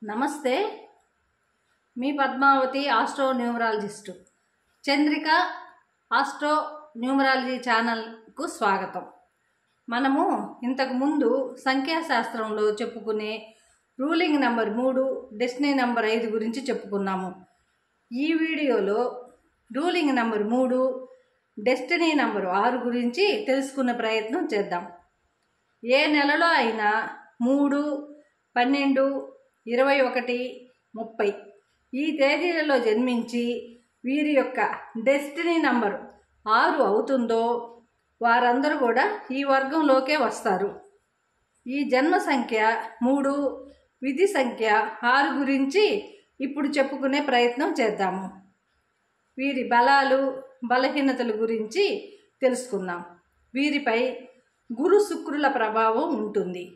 నమస్తే. మీ Padmavathi astro numerologist. Chandrika astro numerology ఛానల్కు స్వాగతం. మనము ఇంతకుముందు సంఖ్యాశాస్త్రంలో చెప్పుకునే రూలింగ్ నెంబర్ 3, డెస్టినీ నెంబర్ 5 గురించి చెప్పుకున్నాము. ఈ వీడియోలో రూలింగ్ నెంబర్ 3, డెస్టినీ నెంబర్ 6 గురించి తెలుసుకునే ప్రయత్నం చేద్దాం. ఏ నెలలో అయినా 3, 12, 21, 30 ఈ తేదీలలో జన్మించి వీరి యొక్క డెస్టినీ నంబర్ 6 అవుతుందో వారందరూ కూడా ఈ వర్గంలోకే వస్తారు. ఈ జన్మ సంఖ్య 3, విధి సంఖ్య 6 గురించి ఇప్పుడు చెప్పుకునే ప్రయత్నం చేద్దాము. వీరి బలాలు, బలహీనతల గురించి తెలుసుకుందాం. వీరిపై గురు శుక్రుల ప్రభావం ఉంటుంది.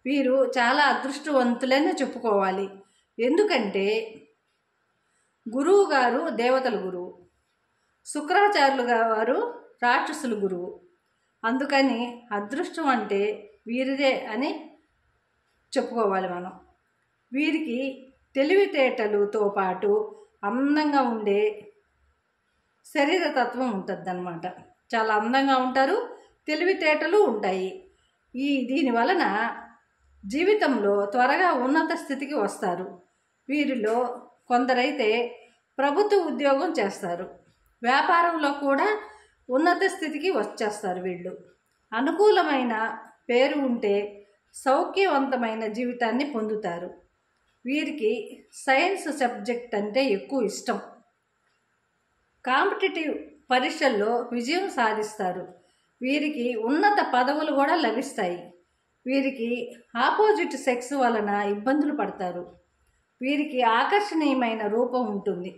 వీరు చాలా అదృష్టవంతులని చెప్పుకోవాలి. ఎందుకంటే గురువు గారు దేవతల గురువు, శుక్రాచార్యులు గారు రాక్షసుల గురువు. అందుకని అదృష్టం అంటే వీరిదే అని చెప్పుకోవాలి మనం. వీరికి తెలివితేటలతో పాటు అందంగా ఉండే శరీరతత్వం ఉంటుందన్నమాట. చాలా అందంగా ఉంటారు, తెలివితేటలు ఉంటాయి. దీని వలన జీవితంలో త్వరగా ఉన్నత స్థితికి వస్తారు. వీరిలో కొందరైతే ప్రభుత్వ ఉద్యోగం చేస్తారు, వ్యాపారంలో కూడా ఉన్నత స్థితికి వచ్చేస్తారు. వీళ్ళు అనుకూలమైన పేరు ఉంటే సౌఖ్యవంతమైన జీవితాన్ని పొందుతారు. వీరికి సైన్స్ సబ్జెక్ట్ అంటే ఎక్కువ ఇష్టం. కాంపిటేటివ్ పరీక్షల్లో విజయం సాధిస్తారు. వీరికి ఉన్నత పదవులు కూడా లభిస్తాయి. వీరికి ఆపోజిట్ సెక్స్ వలన ఇబ్బందులు పడతారు. వీరికి ఆకర్షణీయమైన రూపం ఉంటుంది.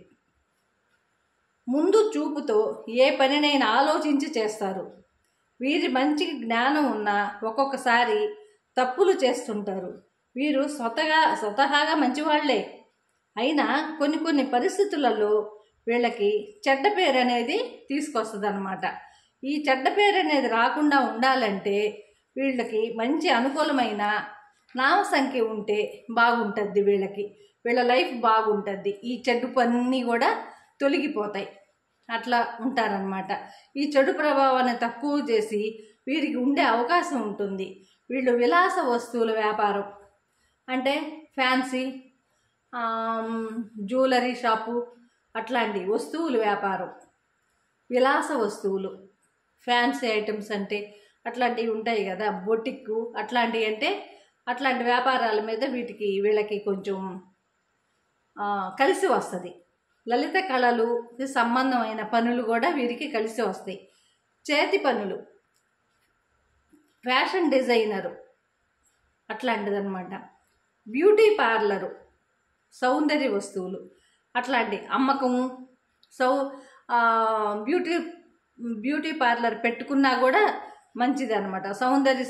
ముందు చూపుతో ఏ పనినైనా ఆలోచించి చేస్తారు. వీరి మంచి జ్ఞానం ఉన్న ఒక్కొక్కసారి తప్పులు చేస్తుంటారు. వీరు స్వతహాగా మంచివాళ్లే అయినా కొన్ని పరిస్థితులలో వీళ్ళకి చెడ్డ పేరు అనేది తీసుకొస్తుంది అన్నమాట. ఈ చెడ్డ పేరు అనేది రాకుండా ఉండాలంటే వీళ్ళకి మంచి అనుకూలమైన నామ సంఖ్య ఉంటే బాగుంటుంది. వీళ్ళ లైఫ్ బాగుంటుంది. ఈ చెడు పన్నీ కూడా తొలగిపోతాయి. అట్లా ఉంటారనమాట. ఈ చెడు ప్రభావాన్ని తక్కువ చేసి వీరికి ఉండే అవకాశం ఉంటుంది. వీళ్ళు విలాస వస్తువుల వ్యాపారం అంటే ఫ్యాన్సీ జ్యువెలరీ షాపు అట్లాంటి వస్తువుల వ్యాపారం, విలాస వస్తువులు, ఫ్యాన్సీ ఐటమ్స్ అంటే అట్లాంటివి ఉంటాయి కదా, బొటిక్కు అట్లాంటివి అంటే అట్లాంటి వ్యాపారాల మీద వీళ్ళకి కొంచెం కలిసి వస్తుంది. లలిత కళలు సంబంధమైన పనులు కూడా వీరికి కలిసి వస్తాయి. చేతి పనులు, ఫ్యాషన్ డిజైనరు అట్లాంటిదన్నమాట. బ్యూటీ పార్లరు, సౌందర్య వస్తువులు అట్లాంటి అమ్మకము, బ్యూటీ పార్లర్ పెట్టుకున్నా కూడా మంచిది అనమాట. సౌందర్య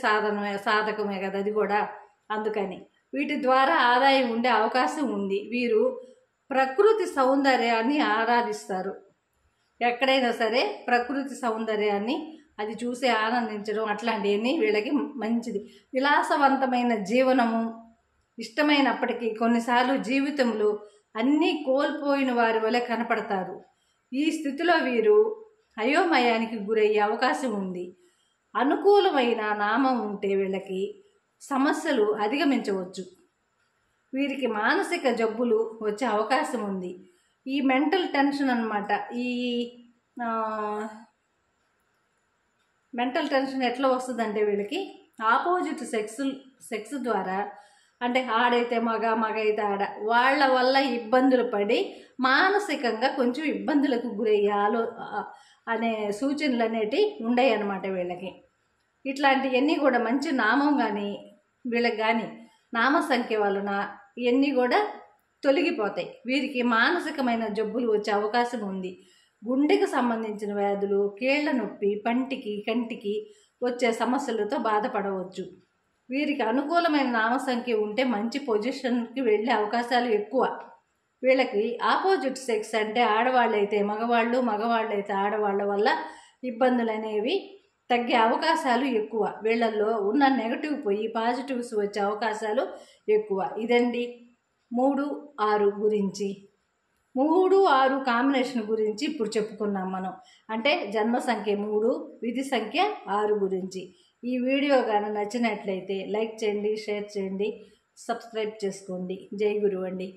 సాధకమే కదా అది కూడా. అందుకని వీటి ద్వారా ఆదాయం ఉండే అవకాశం ఉంది. వీరు ప్రకృతి సౌందర్యాన్ని ఆరాధిస్తారు. ఎక్కడైనా సరే ప్రకృతి సౌందర్యాన్ని అది చూసి ఆనందించడం అట్లాంటివన్నీ వీళ్ళకి మంచిది. విలాసవంతమైన జీవనము ఇష్టమైనప్పటికీ కొన్నిసార్లు జీవితంలో అన్నీ కోల్పోయిన వారి వలె కనపడతారు. ఈ స్థితిలో వీరు అయోమయానికి గురయ్యే అవకాశం ఉంది. అనుకూలమైన నామం ఉంటే వీళ్ళకి సమస్యలు అధిగమించవచ్చు. వీరికి మానసిక జబ్బులు వచ్చే అవకాశం ఉంది. ఈ మెంటల్ టెన్షన్ అన్నమాట. ఈ మెంటల్ టెన్షన్ ఎట్లా వస్తుందంటే వీళ్ళకి ఆపోజిట్ సెక్స్ ద్వారా, అంటే ఆడైతే మగ అయితే ఆడ, వాళ్ళ వల్ల ఇబ్బందులు పడి మానసికంగా కొంచెం ఇబ్బందులకు గురయ్యాలో అనే సూచనలు అనేటివి ఉండయి అన్నమాట వీళ్ళకి. ఇట్లాంటివన్నీ కూడా మంచి నామం కానీ వీళ్ళకి కానీ నామ సంఖ్య వలన ఇవన్నీ కూడా తొలగిపోతాయి. వీరికి మానసికమైన జబ్బులు వచ్చే అవకాశం ఉంది. గుండెకు సంబంధించిన వ్యాధులు, కీళ్ల నొప్పి, పంటికి కంటికి వచ్చే సమస్యలతో బాధపడవచ్చు. వీరికి అనుకూలమైన నామ సంఖ్య ఉంటే మంచి పొజిషన్కి వెళ్ళే అవకాశాలు ఎక్కువ. వీళ్ళకి ఆపోజిట్ సెక్స్ అంటే ఆడవాళ్ళైతే మగవాళ్ళు, మగవాళ్ళైతే ఆడవాళ్ళ వల్ల ఇబ్బందులు అనేవి తగ్గే అవకాశాలు ఎక్కువ. వీళ్ళల్లో ఉన్న నెగటివ్ పోయి పాజిటివ్స్ వచ్చే అవకాశాలు ఎక్కువ. ఇదండి 3, 6 గురించి 3, 6 కాంబినేషన్ గురించి ఇప్పుడు చెప్పుకున్నాం మనం. అంటే జన్మ సంఖ్య 3, విధి సంఖ్య 6 గురించి. ఈ వీడియో కానీ నచ్చినట్లయితే లైక్ చేయండి, షేర్ చేయండి, సబ్స్క్రైబ్ చేసుకోండి. జై గురువు అండి.